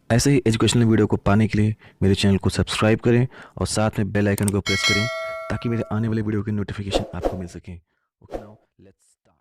ऐसे ही educational video को पाने के लिए मेरे चैनल को सब्सक्राइब करें और साथ में बेल आइकन को प्रेस करें ताकि मेरे आने वाले वीडियो की नोटिफिकेशन आपको मिल सके। Okay, now let's start.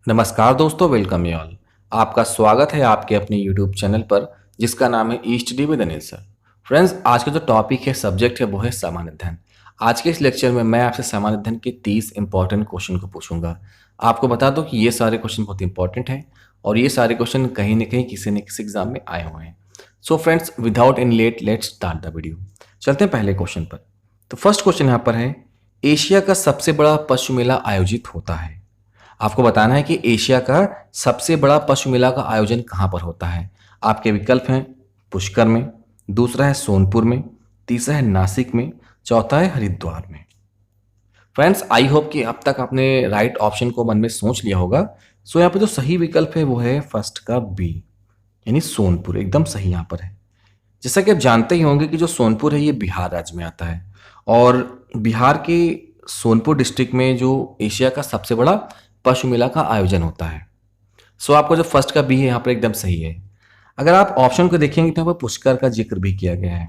नमस्कार दोस्तों, वेलकम यू ऑल। आपका स्वागत है आपके अपने यूट्यूब चैनल पर जिसका नाम है east D with Anil sir. Friends, आज का जो टॉपिक है, सब्जेक्ट है, वो है सामान्य अध्ययन। आज के इस लेक्चर में मैं आपसे सामान्य अध्ययन के 30 इंपॉर्टेंट क्वेश्चन को पूछूंगा। आपको बता दो कि ये सारे क्वेश्चन बहुत इंपॉर्टेंट हैं और ये सारे क्वेश्चन कहीं ना कहीं किसी न किसी एग्जाम में आए हुए हैं। So friends, without any let let's start the video. चलते हैं पहले क्वेश्चन पर। तो फर्स्ट क्वेश्चन यहाँ पर है, एशिया का सबसे बड़ा पशु मेला आयोजित होता है। आपको बताना है कि एशिया का सबसे बड़ा पशु मेला का आयोजन कहाँ पर होता है। आपके विकल्प हैं पुष्कर में, दूसरा है सोनपुर में, तीसरा है नासिक में, चौथा है हरिद्वार में। फ्रेंड्स, आई होप कि अब तक आपने राइट ऑप्शन को मन में सोच लिया होगा। सो यहाँ पर जो सही विकल्प है वो है फर्स्ट का बी, यानी सोनपुर, एकदम सही यहाँ पर है। जैसा कि आप जानते ही होंगे कि जो सोनपुर है ये बिहार राज्य में आता है और बिहार के सोनपुर डिस्ट्रिक्ट में जो एशिया का सबसे बड़ा पशु मेला का आयोजन होता है। सो आपको जो फर्स्ट का बी है यहाँ पर एकदम सही है। अगर आप ऑप्शन को देखेंगे तो यहाँ पर पुष्कर का जिक्र भी किया गया है।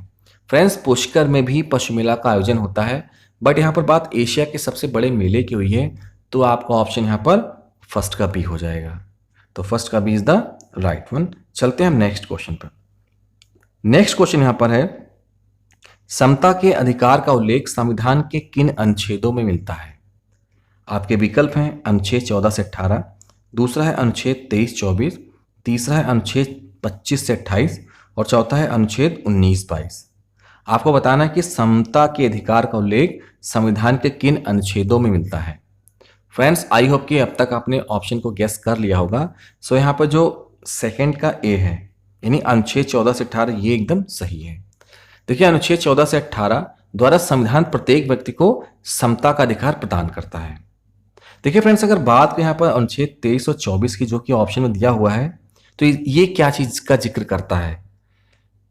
फ्रेंड्स, पुष्कर में भी पशु मेला का आयोजन होता है, बट यहाँ पर बात एशिया के सबसे बड़े मेले की हुई है, तो आपका ऑप्शन यहाँ पर फर्स्ट का बी हो जाएगा। तो फर्स्ट का B is the right one. चलते हैं हम नेक्स्ट क्वेश्चन पर। नेक्स्ट क्वेश्चन यहाँ पर है, समता के अधिकार का उल्लेख संविधान के किन अनुच्छेदों में मिलता है। आपके विकल्प हैं अनुच्छेद 14 से 18, दूसरा है अनुच्छेद 23-24, तीसरा है अनुच्छेद 25 से 28 और चौथा है अनुच्छेद 19-22। आपको बताना है कि समता के अधिकार का उल्लेख संविधान के किन अनुच्छेदों में मिलता है। फ्रेंड्स, आई होप कि अब तक आपने ऑप्शन को गेस कर लिया होगा। सो यहाँ पर जो सेकंड का ए है, यानी अनुच्छेद 14 से 18, ये एकदम सही है। देखिए, अनुच्छेद 14 से 18 द्वारा संविधान प्रत्येक व्यक्ति को समता का अधिकार प्रदान करता है। देखिए फ्रेंड्स, अगर बात करें यहाँ पर अनुच्छेद 23 और 24 की, जो कि ऑप्शन में दिया हुआ है, तो ये क्या चीज का जिक्र करता है।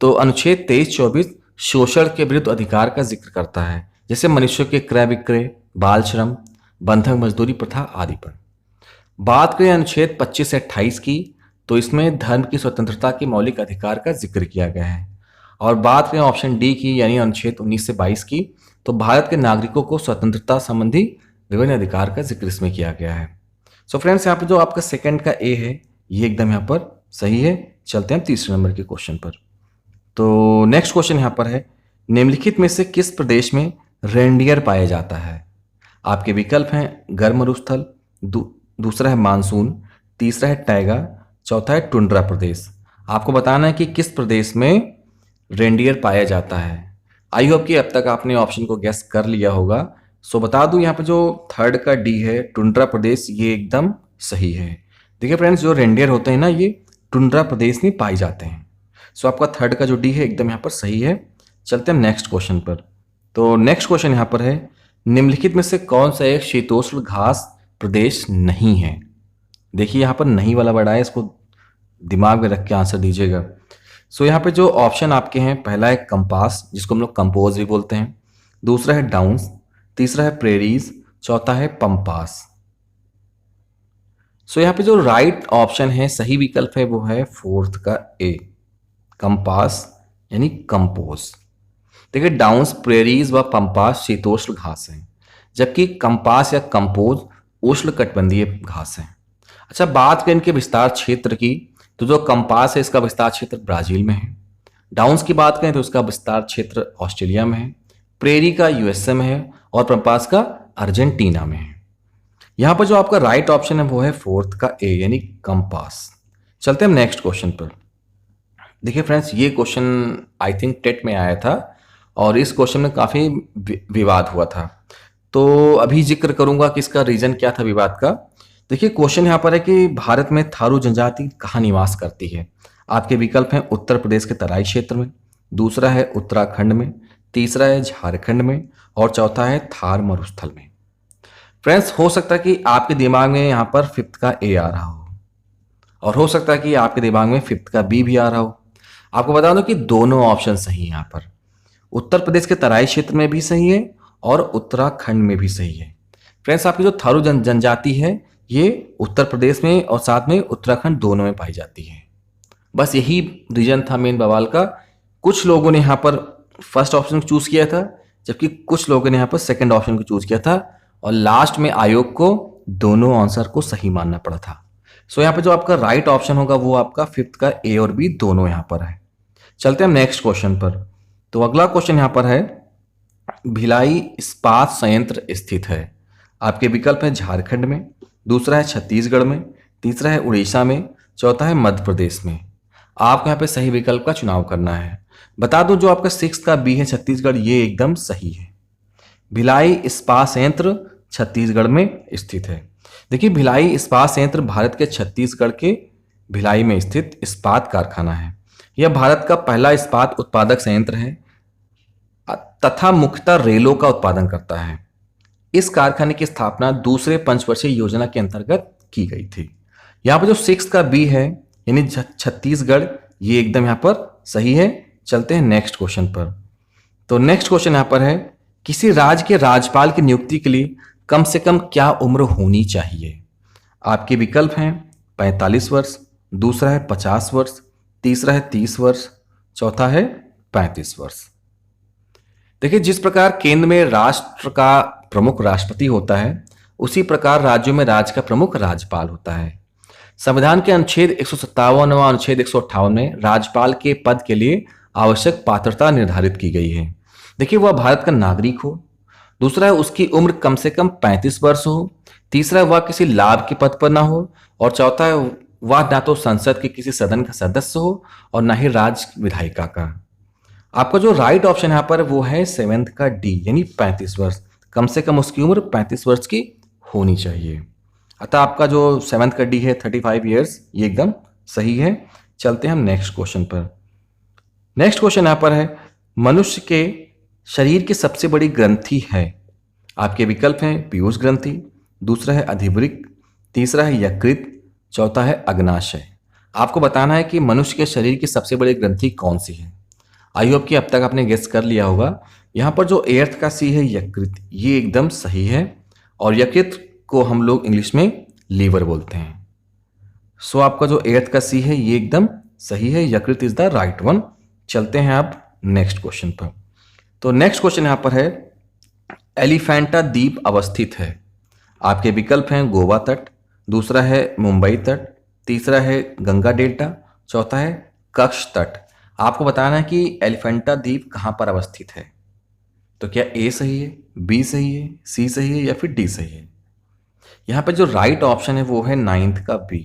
तो अनुच्छेद 23-24 शोषण के विरुद्ध अधिकार का जिक्र करता है, जैसे मनुष्य के क्रय विक्रय, बाल श्रम, बंधक मजदूरी प्रथा आदि पर। बात करें अनुच्छेद 25 से 28 की, तो इसमें धर्म की स्वतंत्रता के मौलिक अधिकार का जिक्र किया गया है। और बात करें ऑप्शन डी की, यानी अनुच्छेद 19 से 22 की, तो भारत के नागरिकों को स्वतंत्रता संबंधी विभिन्न अधिकार का जिक्र इसमें किया गया है। सो फ्रेंड्स, यहाँ पर जो आपका सेकंड का ए है, ये एकदम यहाँ पर सही है। चलते हैं तीसरे नंबर के क्वेश्चन पर। तो नेक्स्ट क्वेश्चन यहाँ पर है, निम्नलिखित में से किस प्रदेश में रेंडियर पाया जाता है। आपके विकल्प हैं गर्म मरुस्थल, दूसरा है मानसून, तीसरा है टैगा, चौथा है टुंड्रा प्रदेश। आपको बताना है कि किस प्रदेश में रेंडियर पाया जाता है। आई होप कि अब तक आपने ऑप्शन को गेस कर लिया होगा। सो बता दूं, यहाँ पर जो थर्ड का डी है, टुंड्रा प्रदेश, ये एकदम सही है। देखिए फ्रेंड्स, जो रेंडियर होते हैं ना, ये टुंड्रा प्रदेश में पाए जाते हैं। सो आपका थर्ड का जो डी है एकदम यहाँ पर सही है। चलते हैं नेक्स्ट क्वेश्चन पर। तो नेक्स्ट क्वेश्चन यहाँ पर है, निम्नलिखित में से कौन सा एक शीतोष्ण घास प्रदेश नहीं है। देखिए यहाँ पर नहीं वाला वर्ड आया, इसको दिमाग में रख के आंसर दीजिएगा। सो यहाँ पे जो ऑप्शन आपके हैं, पहला है कंपास, जिसको हम लोग कंपोज भी बोलते हैं, दूसरा है डाउन्स, तीसरा है प्रेरीज, चौथा है पंपास। सो यहाँ पे जो राइट ऑप्शन है, सही विकल्प है, वो है फोर्थ का ए, कंपास यानी कंपोज। देखिए, डाउन्स, प्रेरीज व पंपास शीतोष्ण घास हैं, जबकि कंपास या कंपोज उष्णकटिबंधीय घास हैं। अच्छा, बात करें इनके विस्तार क्षेत्र की, तो जो कंपास है इसका विस्तार क्षेत्र ब्राजील में है। डाउन्स की बात करें तो इसका विस्तार क्षेत्र ऑस्ट्रेलिया में है। प्रेरी का यूएसए में है और पंपास का अर्जेंटीना में है। यहां पर जो आपका राइट ऑप्शन है वो है फोर्थ का ए, यानी कंपास। चलते हैं नेक्स्ट क्वेश्चन पर। देखिए फ्रेंड्स, ये क्वेश्चन आई थिंक टेट में आया था और इस क्वेश्चन में काफी विवाद हुआ था। तो अभी जिक्र करूंगा कि इसका रीजन क्या था विवाद का। देखिए, क्वेश्चन यहाँ पर है कि भारत में थारू जनजाति कहाँ निवास करती है। आपके विकल्प हैं उत्तर प्रदेश के तराई क्षेत्र में, दूसरा है उत्तराखंड में, तीसरा है झारखंड में और चौथा है थार मरुस्थल में। फ्रेंड्स, हो सकता है कि आपके दिमाग में यहाँ पर फिफ्थ का ए आ रहा हो और हो सकता है कि आपके दिमाग में फिफ्थ का बी भी आ रहा हो। आपको बता दो कि दोनों ऑप्शन सही है। यहाँ पर उत्तर प्रदेश के तराई क्षेत्र में भी सही है और उत्तराखंड में भी सही है। फ्रेंड्स, आपकी जो थारू जनजाति है, ये उत्तर प्रदेश में और साथ में उत्तराखंड दोनों में पाई जाती है। बस यही रीजन था मेन बवाल का। कुछ लोगों ने यहाँ पर फर्स्ट ऑप्शन को चूज किया था, जबकि कुछ लोगों ने यहाँ पर सेकंड ऑप्शन को चूज किया था, और लास्ट में आयोग को दोनों आंसर को सही मानना पड़ा था। सो यहाँ पे जो आपका राइट ऑप्शन होगा वो आपका फिफ्थ का ए और बी दोनों यहाँ पर है। चलते हैं नेक्स्ट क्वेश्चन पर। तो अगला क्वेश्चन यहाँ पर है, भिलाई इस्पात संयंत्र स्थित है। आपके विकल्प है झारखंड में, दूसरा है छत्तीसगढ़ में, तीसरा है उड़ीसा में, चौथा है मध्य प्रदेश में। आपको यहाँ पे सही विकल्प का चुनाव करना है। बता दो जो आपका सिक्स का बी है छत्तीसगढ़, ये एकदम सही है। भिलाई इस्पात संयंत्र छत्तीसगढ़ में स्थित है। देखिए भिलाई इस्पात संयंत्र भारत के छत्तीसगढ़ के भिलाई में स्थित इस्पात कारखाना है। यह भारत का पहला इस्पात उत्पादक संयंत्र है तथा मुख्यतः रेलों का उत्पादन करता है। इस कारखाने की स्थापना दूसरे पंचवर्षीय योजना के अंतर्गत की गई थी। यहाँ पर जो सिक्स का बी है यानी छत्तीसगढ़, ये एकदम यहाँ पर सही है। चलते हैं नेक्स्ट क्वेश्चन पर। तो नेक्स्ट क्वेश्चन यहाँ पर है, किसी राज्य के राज्यपाल की नियुक्ति के लिए कम से कम क्या उम्र होनी चाहिए? आपके विकल्प हैं 45 वर्ष, दूसरा है 50 वर्ष, तीसरा है 30 वर्ष, चौथा है 35 वर्ष। देखिए जिस प्रकार केंद्र में राष्ट्र का प्रमुख राष्ट्रपति होता है, उसी प्रकार राज्यों में राज्य का प्रमुख राज्यपाल होता है। संविधान के अनुच्छेद 157 व अनुच्छेद 158 में राज्यपाल के पद के लिए आवश्यक पात्रता निर्धारित की गई है। देखिए वह भारत का नागरिक हो, दूसरा है उसकी उम्र कम से कम 35 वर्ष हो, तीसरा है वह किसी लाभ के पद पर ना हो, और चौथा है वह ना तो संसद के किसी सदन का सदस्य हो और ना ही राज्य विधायिका का। आपका जो राइट ऑप्शन यहाँ पर वो है सेवेंथ का डी यानी 35 वर्ष। कम से कम उसकी उम्र 35 वर्ष की होनी चाहिए। अतः आपका जो सेवेंथ का डी है 35 ईयर्स, ये एकदम सही है। चलते हैं हम नेक्स्ट क्वेश्चन पर। नेक्स्ट क्वेश्चन यहाँ पर है, मनुष्य के शरीर की सबसे बड़ी ग्रंथि है। आपके विकल्प हैं पीयूष ग्रंथि, दूसरा है अधिवृक्क, तीसरा है यकृत, चौथा है अग्नाशय। आपको बताना है कि मनुष्य के शरीर की सबसे बड़ी ग्रंथि कौन सी है। आई होप कि अब तक आपने गेस कर लिया होगा। यहाँ पर जो एर्थ का सी है यकृत, ये एकदम सही है, और यकृत को हम लोग इंग्लिश में लीवर बोलते हैं। सो आपका जो एर्थ का सी है ये एकदम सही है, यकृत इज द राइट वन। चलते हैं आप नेक्स्ट क्वेश्चन पर। तो नेक्स्ट क्वेश्चन यहाँ पर है, एलिफेंटा द्वीप अवस्थित है। आपके विकल्प हैं गोवा तट, दूसरा है मुंबई तट, तीसरा है गंगा डेल्टा, चौथा है कच्छ तट। आपको बताना है कि एलिफेंटा द्वीप कहाँ पर अवस्थित है। तो क्या ए सही है, बी सही है, सी सही है या फिर डी सही है? यहाँ पर जो राइट ऑप्शन है वो है नाइन्थ का बी।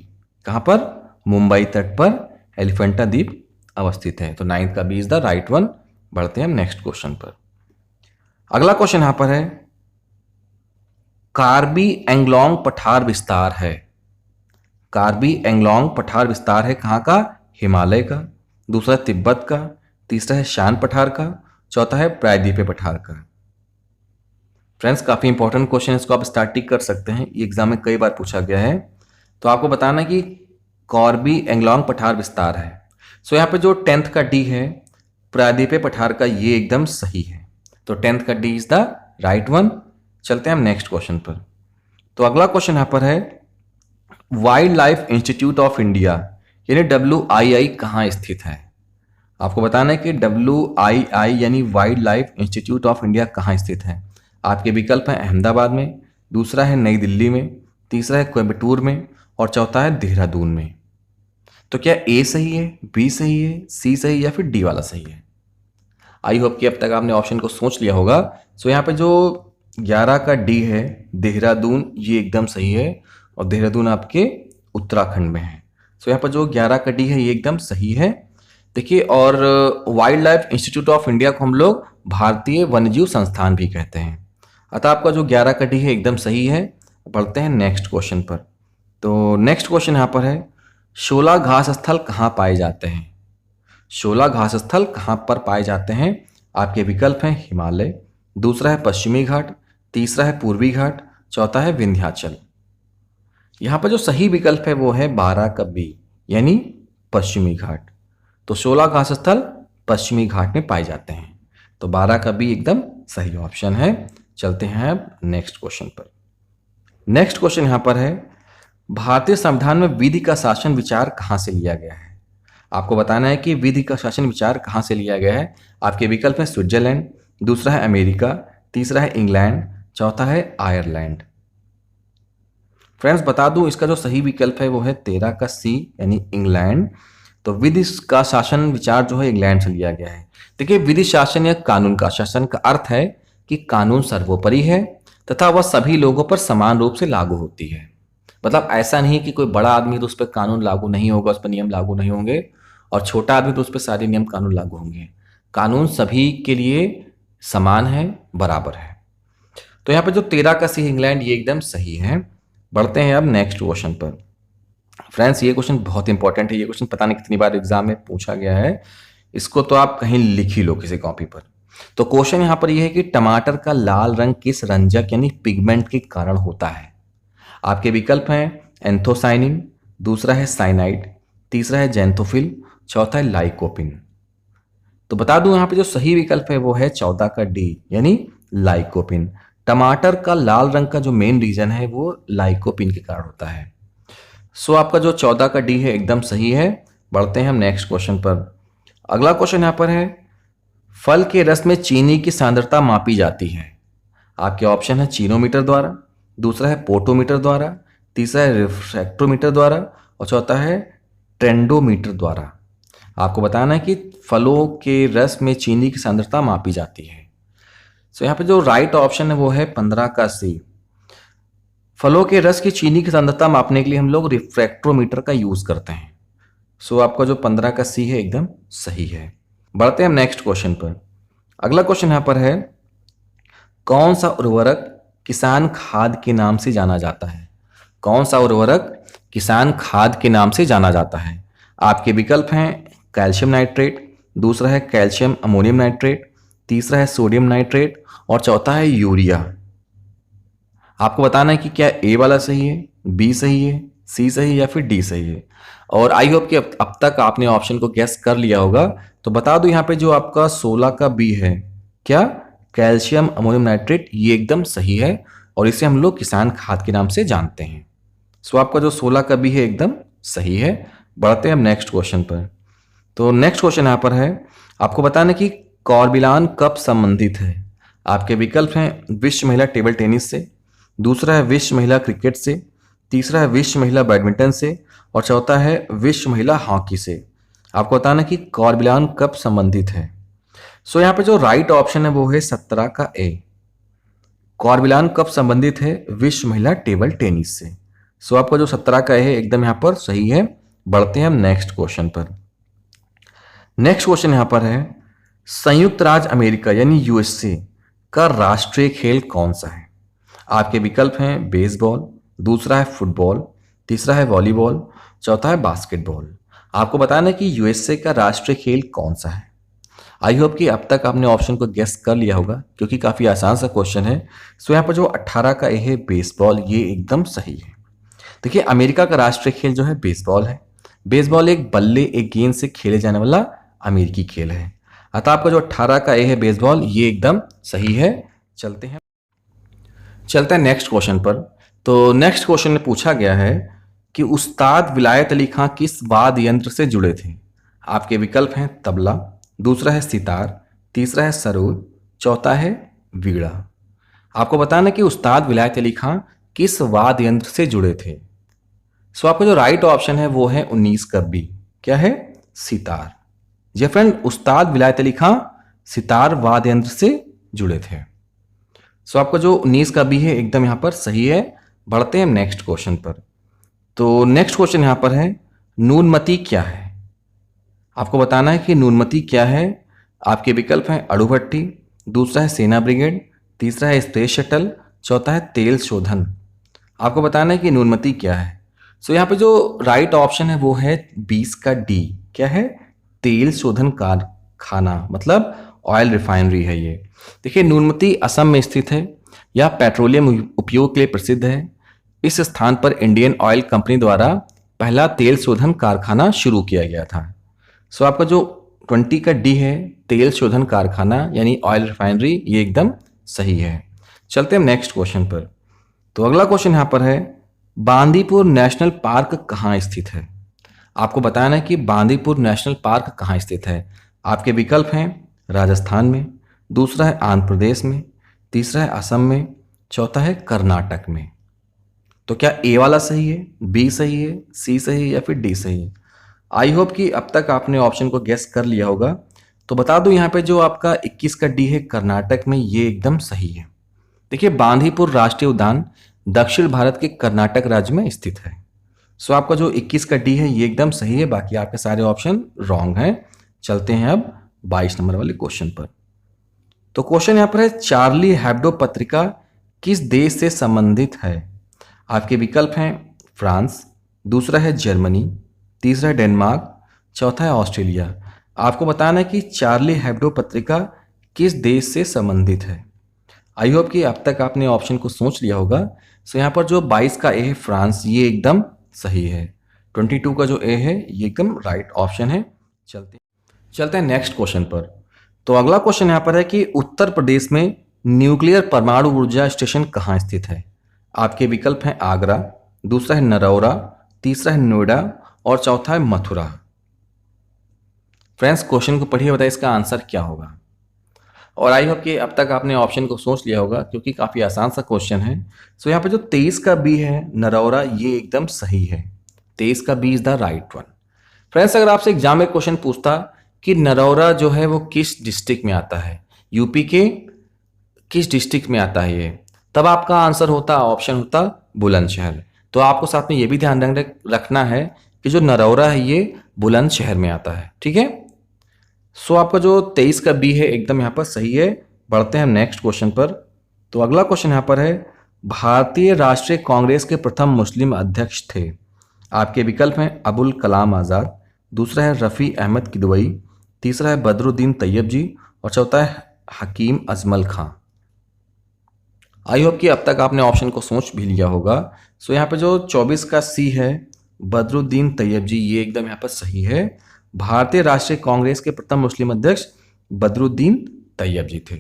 कहाँ पर? मुंबई तट पर एलिफेंटा द्वीप अवस्थित है। तो नाइन्थ का B is the right one. बढ़ते हैं हम नेक्स्ट क्वेश्चन पर। अगला क्वेश्चन यहां पर है, कार्बी एंगलोंग पठार विस्तार है। कार्बी एंगलोंग पठार विस्तार है कहां का? हिमालय का, दूसरा तिब्बत का, तीसरा है शान पठार का, चौथा है प्रायद्वीपीय पठार का। फ्रेंड्स काफी इंपॉर्टेंट क्वेश्चन है, इसको आप स्टार्ट टिक कर सकते हैं, ये एग्जाम में कई बार पूछा गया है। तो आपको बताना कि कार्बी एंगलोंग पठार विस्तार है। सो यहाँ पे जो 10th का डी है प्रायद्वीपीय पठार का, ये एकदम सही है। तो 10th का D is the right one. चलते हैं हम नेक्स्ट क्वेश्चन पर। तो अगला क्वेश्चन यहाँ पर है, wild life institute of India यानी WII कहाँ स्थित है। आपको बताना है कि WII यानी wild life institute of India कहाँ स्थित है। आपके विकल्प हैं अहमदाबाद में, दूसरा है नई दिल्ली में, तीसरा है कोयम्बटूर में, और चौथा है देहरादून में। तो क्या ए सही है, बी सही है, सी सही है या फिर डी वाला सही है? आई होप कि अब तक आपने ऑप्शन को सोच लिया होगा। सो यहाँ पे जो 11 का डी है देहरादून, ये एकदम सही है, और देहरादून आपके उत्तराखंड में है। सो यहाँ पर जो 11 का डी है ये एकदम सही है। देखिए, और wild life institute of India को हम लोग भारतीय वन्यजीव संस्थान भी कहते हैं। अतः आपका जो 11 का डी है एकदम सही है। बढ़ते हैं नेक्स्ट क्वेश्चन पर। तो नेक्स्ट क्वेश्चन यहाँ पर है, शोला घास स्थल कहाँ पाए जाते हैं। शोला घास स्थल कहाँ पर पाए जाते हैं? आपके विकल्प हैं हिमालय, दूसरा है पश्चिमी घाट, तीसरा है पूर्वी घाट, चौथा है विंध्याचल। यहाँ पर जो सही विकल्प है वो है 12 का बी यानी पश्चिमी घाट। तो शोला घास स्थल पश्चिमी घाट में पाए जाते हैं। तो 12 का बी एकदम सही ऑप्शन है। चलते हैं अब नेक्स्ट क्वेश्चन पर। नेक्स्ट क्वेश्चन यहाँ पर है, भारतीय संविधान में विधि का शासन विचार कहाँ से लिया गया है। आपको बताना है कि विधि का शासन विचार कहाँ से लिया गया है। आपके विकल्प हैं स्विट्जरलैंड, दूसरा है अमेरिका, तीसरा है इंग्लैंड, चौथा है आयरलैंड। फ्रेंड्स बता दूं इसका जो सही विकल्प है वो है 13 का सी यानी इंग्लैंड। तो विधि का शासन विचार जो है इंग्लैंड से लिया गया है। देखिए विधि शासन या कानून का शासन का अर्थ है कि कानून सर्वोपरि है तथा वह सभी लोगों पर समान रूप से लागू होती है। मतलब ऐसा नहीं कि कोई बड़ा आदमी तो उस पर कानून लागू नहीं होगा, उस पर नियम लागू नहीं होंगे, और छोटा आदमी तो उस पर सारे नियम कानून लागू होंगे। कानून सभी के लिए समान है, बराबर है। तो यहाँ पे जो 13 का सी इंग्लैंड ये एकदम सही है। बढ़ते हैं अब नेक्स्ट क्वेश्चन पर। फ्रेंड्स ये क्वेश्चन बहुत इंपॉर्टेंट है। ये क्वेश्चन पता नहीं कितनी बार एग्जाम में पूछा गया है, इसको तो आप कहीं लिख ही लो किसी कॉपी पर। तो क्वेश्चन यहाँ पर यह है कि टमाटर का लाल रंग किस रंजक यानी पिगमेंट के कारण होता है। आपके विकल्प हैं एंथोसाइनिन, दूसरा है साइनाइड, तीसरा है जेंथोफिल, चौथा है लाइकोपिन। तो बता दूं यहाँ पे जो सही विकल्प है वो है 14 का डी यानी लाइकोपिन। टमाटर का लाल रंग का जो मेन रीजन है वो लाइकोपिन के कारण होता है। सो आपका जो 14 का डी है एकदम सही है। बढ़ते हैं हम नेक्स्ट क्वेश्चन पर। अगला क्वेश्चन यहाँ पर है फल के रस में चीनी की सांद्रता मापी जाती है। आपके ऑप्शन है चीनोमीटर द्वारा, दूसरा है पोटोमीटर द्वारा, तीसरा है रिफ्रैक्टोमीटर द्वारा और चौथा है ट्रेंडोमीटर द्वारा। आपको बताना है कि फलों के रस में चीनी की सांद्रता मापी जाती है। सो यहाँ पे जो राइट ऑप्शन है वो है 15 का सी। फलों के रस की चीनी की सांद्रता मापने के लिए हम लोग रिफ्रैक्टोमीटर का यूज करते हैं। सो आपका जो 15 का सी है एकदम सही है। बढ़ते हैं हम नेक्स्ट क्वेश्चन पर। अगला क्वेश्चन यहाँ पर है कौन सा उर्वरक किसान खाद के नाम से जाना जाता है। कौन सा उर्वरक किसान खाद के नाम से जाना जाता है। आपके विकल्प हैं कैल्शियम नाइट्रेट, दूसरा है कैल्शियम अमोनियम नाइट्रेट, तीसरा है सोडियम नाइट्रेट और चौथा है यूरिया। आपको बताना है कि क्या ए वाला सही है, बी सही है, सी सही है या फिर डी सही है। और आई होप कि अब तक आपने ऑप्शन को गैस कर लिया होगा। तो बता दो यहाँ पे जो आपका 16 का बी है क्या कैल्शियम अमोनियम नाइट्रेट ये एकदम सही है और इसे हम लोग किसान खाद के नाम से जानते हैं। सो आपका जो 16 का बी है एकदम सही है। बढ़ते हैं हम नेक्स्ट क्वेश्चन पर। तो नेक्स्ट क्वेश्चन यहाँ पर है आपको बताना कि कॉर्बिलान कब संबंधित है। आपके विकल्प हैं विश्व महिला टेबल टेनिस से, दूसरा है विश्व महिला क्रिकेट से, तीसरा है विश्व महिला बैडमिंटन से और चौथा है विश्व महिला हॉकी से। आपको बताना कि कॉर्बिलान कब संबंधित है। सो यहाँ पे जो राइट ऑप्शन है वो है 17 का ए। कॉर्बिलान कब संबंधित है विश्व महिला टेबल टेनिस से। सो आपका जो 17 का ए है एकदम यहाँ पर सही है। बढ़ते हैं हम नेक्स्ट क्वेश्चन पर। नेक्स्ट क्वेश्चन यहाँ पर है संयुक्त राज्य अमेरिका यानी यूएसए का राष्ट्रीय खेल कौन सा है। आपके विकल्प हैं बेसबॉल, दूसरा है फुटबॉल, तीसरा है वॉलीबॉल, चौथा है बास्केटबॉल। आपको बताना है कि यूएसए का राष्ट्रीय खेल कौन सा है। आई होप कि अब तक आपने ऑप्शन को गेस कर लिया होगा क्योंकि काफ़ी आसान सा क्वेश्चन है। सो यहाँ पर जो 18 का ए है बेसबॉल ये एकदम सही है। देखिए अमेरिका का राष्ट्रीय खेल जो है बेसबॉल है। बेसबॉल एक बल्ले एक गेंद से खेले जाने वाला अमेरिकी खेल है। अतः आपका जो 18 का ए है बेसबॉल ये एकदम सही है। चलते हैं नेक्स्ट क्वेश्चन पर। तो नेक्स्ट क्वेश्चन में पूछा गया है कि उस्ताद विलायत अली खां किस वाद्य यंत्र से जुड़े थे। आपके विकल्प हैं तबला, दूसरा है सितार, तीसरा है सरोद, चौथा है वीणा। आपको बताना कि उस्ताद विलायत अली खां किस वाद्य यंत्र से जुड़े थे। सो आपका जो राइट ऑप्शन है वो है 19 का बी। क्या है सितार। जी फ्रेंड उस्ताद विलायत अली खां सितार वाद्य यंत्र से जुड़े थे। सो आपका जो 19 का बी है एकदम यहाँ पर सही है। बढ़ते हैं नेक्स्ट क्वेश्चन पर। तो नेक्स्ट क्वेश्चन यहाँ पर है नूनमती क्या है। आपको बताना है कि नूनमती क्या है। आपके विकल्प हैं अड़ुभट्टी, दूसरा है सेना ब्रिगेड, तीसरा है स्पेस शटल, चौथा है तेल शोधन। आपको बताना है कि नूनमती क्या है। सो यहाँ पे जो राइट ऑप्शन है वो है 20 का डी। क्या है तेल शोधन कारखाना, मतलब ऑयल रिफाइनरी है ये। देखिए नूनमती असम में स्थित है। यह पेट्रोलियम उपयोग के लिए प्रसिद्ध है। इस स्थान पर इंडियन ऑयल कंपनी द्वारा पहला तेल शोधन कारखाना शुरू किया गया था। सो आपका जो 20 का डी है तेल शोधन कारखाना यानी ऑयल रिफाइनरी ये एकदम सही है। चलते हैं नेक्स्ट क्वेश्चन पर। तो अगला क्वेश्चन यहाँ पर है बांदीपुर नेशनल पार्क कहाँ स्थित है। आपको बताना है कि बांदीपुर नेशनल पार्क कहाँ स्थित है। आपके विकल्प हैं राजस्थान में, दूसरा है आंध्र प्रदेश में, तीसरा है असम में, चौथा है कर्नाटक में। तो क्या ए वाला सही है, बी सही है, सी सही है या फिर डी सही है? आई होप कि अब तक आपने ऑप्शन को गेस कर लिया होगा। तो बता दूं यहाँ पे जो आपका 21 का डी है कर्नाटक में, ये एकदम सही है। देखिए बांदीपुर राष्ट्रीय उद्यान दक्षिण भारत के कर्नाटक राज्य में स्थित है। सो आपका जो 21 का डी है ये एकदम सही है, बाकी आपके सारे ऑप्शन रॉन्ग हैं। चलते हैं अब 22 नंबर वाले क्वेश्चन पर। तो क्वेश्चन यहाँ पर है चार्ली हेब्डो पत्रिका किस देश से संबंधित है? आपके विकल्प हैं फ्रांस, दूसरा है जर्मनी, तीसरा है डेनमार्क, चौथा है ऑस्ट्रेलिया। आपको बताना है कि चार्ली हेब्डो पत्रिका किस देश से संबंधित है। आई होप कि अब तक आपने ऑप्शन को सोच लिया होगा। सो यहाँ पर जो 22 का ए है फ्रांस, ये एकदम सही है। 22 का जो ए है ये एकदम राइट ऑप्शन है। चलते हैं नेक्स्ट क्वेश्चन पर। तो अगला क्वेश्चन यहाँ पर है कि उत्तर प्रदेश में न्यूक्लियर परमाणु ऊर्जा स्टेशन कहाँ स्थित है? आपके विकल्प हैं आगरा, दूसरा है नरौरा, तीसरा है नोएडा और चौथा है मथुरा। फ्रेंड्स क्वेश्चन को पढ़िए, बताइए इसका आंसर क्या होगा। और आई होप कि अब तक आपने ऑप्शन को सोच लिया होगा क्योंकि काफ़ी आसान सा क्वेश्चन है। सो यहाँ पे जो 23 का बी है नरौरा, ये एकदम सही है। 23 का B is the right one. Friends अगर आपसे एग्जाम में क्वेश्चन पूछता कि नरौरा जो है वो किस डिस्ट्रिक्ट में आता है, यूपी के किस डिस्ट्रिक्ट में आता है ये, तब आपका आंसर होता, ऑप्शन होता बुलंदशहर। तो आपको साथ में ये भी ध्यान रखना है कि जो नरौरा है ये बुलंदशहर में आता है। ठीक है, सो आपका जो 23 का बी है एकदम यहाँ पर सही है। बढ़ते हैं नेक्स्ट क्वेश्चन पर। तो अगला क्वेश्चन यहाँ पर है भारतीय राष्ट्रीय कांग्रेस के प्रथम मुस्लिम अध्यक्ष थे। आपके विकल्प हैं अबुल कलाम आज़ाद, दूसरा है रफ़ी अहमद किदवई, तीसरा है बदरुद्दीन तैयब जी और चौथा है हकीम अजमल खां। आई होप कि अब तक आपने ऑप्शन को सोच भी लिया होगा। सो यहाँ पे जो 24 का सी है बदरुद्दीन तैयब जी, ये एकदम यहाँ पर सही है। भारतीय राष्ट्रीय कांग्रेस के प्रथम मुस्लिम अध्यक्ष बदरुद्दीन तैयब जी थे।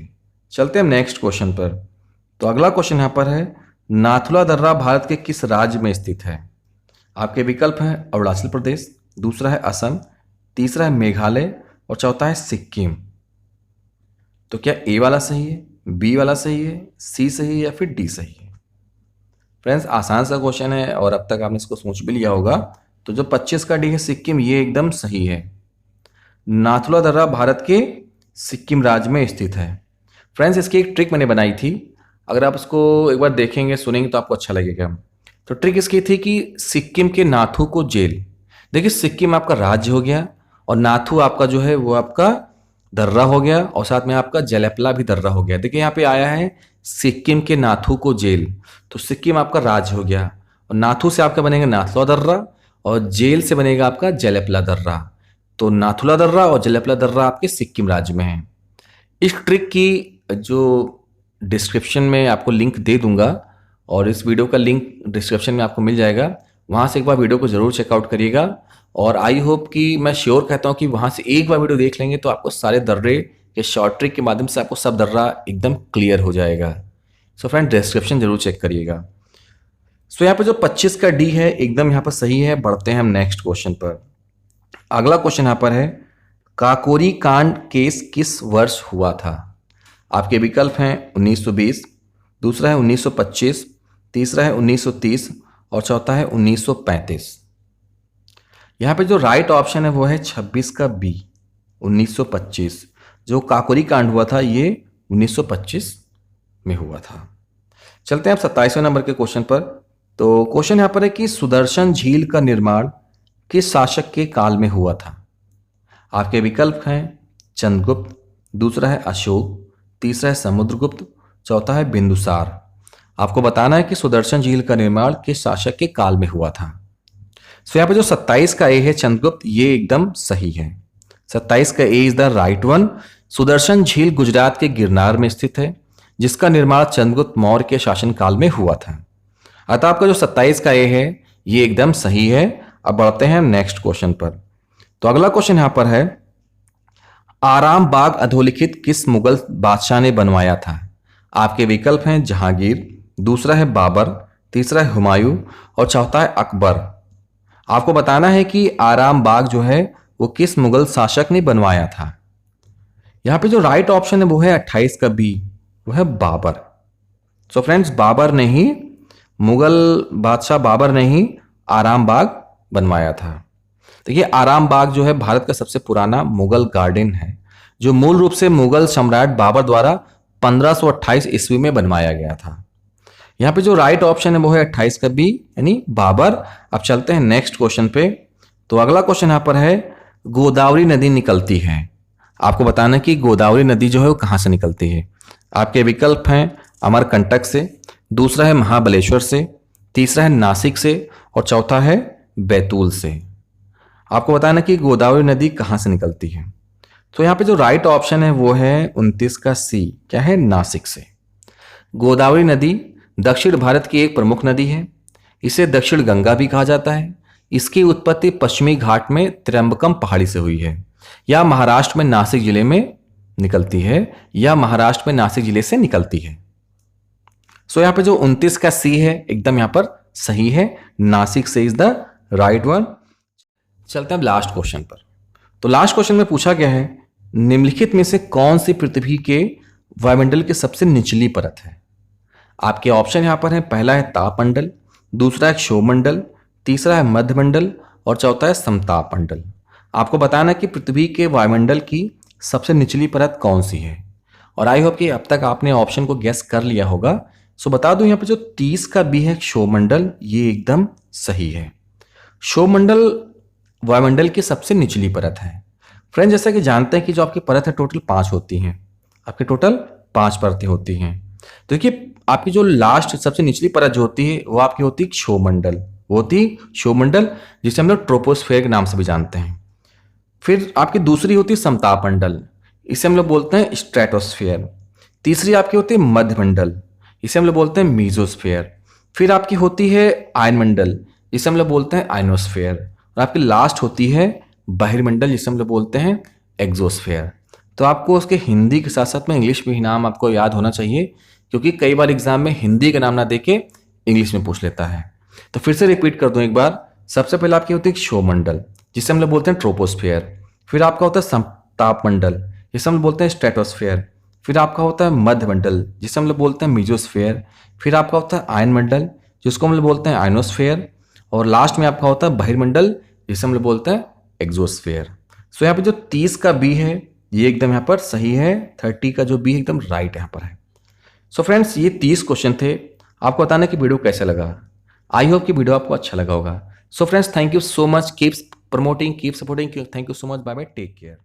चलते हैं नेक्स्ट क्वेश्चन पर। तो अगला क्वेश्चन यहाँ पर है नाथुला दर्रा भारत के किस राज्य में स्थित है? आपके विकल्प हैं अरुणाचल प्रदेश, दूसरा है असम, तीसरा है मेघालय और चौथा है सिक्किम। तो क्या ए वाला सही है, बी वाला सही है, सी सही है या फिर डी सही है? फ्रेंड्स आसान सा क्वेश्चन है और अब तक आपने इसको सोच भी लिया होगा। तो जो 25 का डी है सिक्किम, ये एकदम सही है। नाथुला दर्रा भारत के सिक्किम राज्य में स्थित है। फ्रेंड्स इसकी एक ट्रिक मैंने बनाई थी, अगर आप उसको एक बार देखेंगे सुनेंगे तो आपको अच्छा लगेगा। तो ट्रिक इसकी थी कि सिक्किम के नाथू को जेल, देखिए सिक्किम आपका राज्य हो गया और नाथू आपका जो है वो आपका दर्रा हो गया और साथ में आपका जलेपला भी दर्रा हो गया। देखिए यहाँ पे आया है सिक्किम के नाथू को जेल, तो सिक्किम आपका राज्य हो गया और नाथू से आपका बनेगा नाथुला दर्रा और जेल से बनेगा आपका जलेपला दर्रा। तो नाथुला दर्रा और जलेपला दर्रा आपके सिक्किम राज्य में है। इस ट्रिक की जो डिस्क्रिप्शन में आपको लिंक दे दूंगा और इस वीडियो का लिंक डिस्क्रिप्शन में आपको मिल जाएगा, वहाँ से एक बार वीडियो को ज़रूर चेकआउट करिएगा। और आई होप कि मैं श्योर कहता हूँ कि वहाँ से एक बार वीडियो देख लेंगे तो आपको सारे दर्रे के शॉर्ट ट्रिक के माध्यम से आपको सब दर्रा एकदम क्लियर हो जाएगा। सो फ्रेंड डिस्क्रिप्शन जरूर चेक करिएगा। सो यहाँ पर जो 25 का डी है एकदम यहाँ पर सही है। बढ़ते हैं हम नेक्स्ट क्वेश्चन पर। अगला क्वेश्चन यहाँ पर है काकोरी कांड केस किस वर्ष हुआ था? आपके विकल्प हैं 1920, दूसरा है 1925, तीसरा है 1930 और चौथा है 1935। यहाँ पे जो राइट ऑप्शन है वो है 26 का बी 1925। जो काकोरी कांड हुआ था ये 1925 में हुआ था। चलते हैं अब 27वें नंबर के क्वेश्चन पर। तो क्वेश्चन यहाँ पर है कि सुदर्शन झील का निर्माण किस शासक के काल में हुआ था? आपके विकल्प हैं चंद्रगुप्त, दूसरा है अशोक, तीसरा है समुद्रगुप्त, चौथा है बिंदुसार। आपको बताना है कि सुदर्शन झील का निर्माण किस शासक के काल में हुआ था। सो यहाँ पे जो 27 का ए है चंद्रगुप्त, ये एकदम सही है। 27 का a is the right one. Sudarshan झील गुजरात के गिरनार में स्थित है, जिसका निर्माण चंद्रगुप्त मौर्य के शासनकाल में हुआ था। अतः आपका जो 27 का ए है ये एकदम सही है। अब बढ़ते हैं नेक्स्ट क्वेश्चन पर। तो अगला क्वेश्चन यहां पर है आराम बाग अधोलिखित किस मुगल बादशाह ने बनवाया था? आपके विकल्प हैं जहांगीर, दूसरा है बाबर, तीसरा है हुमायूं और चौथा है अकबर। आपको बताना है कि आराम बाग जो है वो किस मुगल शासक ने बनवाया था। यहां पे जो राइट ऑप्शन है वो है 28 का बी, वो है बाबर। सो फ्रेंड्स, बाबर ने ही, मुगल बादशाह बाबर ने ही आराम बाग बनवाया था। देखिए, आराम बाग जो है भारत का सबसे पुराना मुगल गार्डन है, जो मूल रूप से मुगल सम्राट बाबर द्वारा 1528 ईस्वी में बनवाया गया था। यहाँ पे जो राइट ऑप्शन है वो है 28 का बी, यानी बाबर। अब चलते हैं नेक्स्ट क्वेश्चन पे। तो अगला क्वेश्चन यहाँ पर है, गोदावरी नदी निकलती है। आपको बताना है कि गोदावरी नदी जो है वो कहाँ से निकलती है। आपके विकल्प हैं अमरकंटक से, दूसरा है महाबलेश्वर से, तीसरा है नासिक से और चौथा है बैतूल से। आपको बताना कि गोदावरी नदी कहाँ से निकलती है। तो यहाँ पे जो राइट ऑप्शन है वो है 29 का सी, क्या है, नासिक से। गोदावरी नदी दक्षिण भारत की एक प्रमुख नदी है। इसे दक्षिण गंगा भी कहा जाता है। इसकी उत्पत्ति पश्चिमी घाट में त्र्यंबकम पहाड़ी से हुई है, या महाराष्ट्र में नासिक जिले में निकलती है, या महाराष्ट्र में नासिक जिले से निकलती है। सो यहाँ पे जो 29 का सी है एकदम यहाँ पर सही है, नासिक से इज द राइट वन। चलते हैं लास्ट क्वेश्चन पर। तो लास्ट क्वेश्चन में पूछा गया है, निम्नलिखित में से कौन सी पृथ्वी के वायुमंडल की सबसे निचली परत है। आपके ऑप्शन यहां पर है, पहला है तापमंडल, दूसरा है क्षोभमंडल, तीसरा है मध्यमंडल और चौथा है समताप मंडल। आपको बताना है कि पृथ्वी के वायुमंडल की सबसे निचली परत कौन सी है। और आई होप कि अब तक आपने ऑप्शन को गेस कर लिया होगा। सो बता दूं, यहाँ पे जो 30 का बी है क्षोभमंडल, ये एकदम सही है। क्षोभमंडल वायुमंडल की सबसे निचली परत है। फ्रेंड, जैसा कि जानते हैं कि जो आपकी परत है टोटल 5 होती हैं, आपकी टोटल 5 परतें होती हैं। तो देखिए, आपकी जो लास्ट सबसे निचली परत जो होती है वो आपकी होती है क्षोभमंडल, वो होती है क्षोभमंडल, जिसे हम लोग ट्रोपोस्फेयर के नाम से भी जानते हैं। फिर आपकी दूसरी होती है समताप मंडल, इसे हम लोग बोलते हैं स्ट्रेटोस्फेयर। तीसरी आपकी होती है मध्यमंडल, इसे हम लोग बोलते हैं मीजोस्फेयर। फिर आपकी होती है आयनमंडल, जिसे हम लोग बोलते हैं आयनोस्फेयर। और आपकी लास्ट होती है बहिर्मंडल, जिसे हम लोग बोलते हैं एक्सोस्फेयर। तो आपको उसके हिंदी के साथ साथ में इंग्लिश में ही नाम आपको याद होना चाहिए, क्योंकि कई बार एग्जाम में हिंदी का नाम ना देके इंग्लिश में पूछ लेता है। तो फिर से रिपीट कर दूं एक बार। सबसे पहले आपकी होती है क्षोभमंडल, जिसे हम लोग बोलते हैं ट्रोपोस्फेयर। फिर आपका होता है समताप मंडल, जिसे हम लोग बोलते हैं स्ट्रेटोस्फेयर। फिर आपका होता है मध्यमंडल, जिसे हम लोग बोलते हैं मीजोस्फेयर। फिर आपका होता है आयनमंडल, जिसको हम लोग बोलते हैं आयनोस्फेयर। और लास्ट में आपका होता है बहिर्मंडल, जिसे हम लोग बोलते हैं एक्सोस्फेयर। सो यहाँ पे जो 30 का बी है ये एकदम यहाँ पर सही है, 30 का जो बी एकदम राइट यहाँ पर है। सो फ्रेंड्स, ये 30 क्वेश्चन थे। आपको बताना कि वीडियो कैसा लगा। आई होप कि वीडियो आपको अच्छा लगा होगा। So friends, thank you so much, keep promoting, keep supporting, thank you so much, bye bye, take care.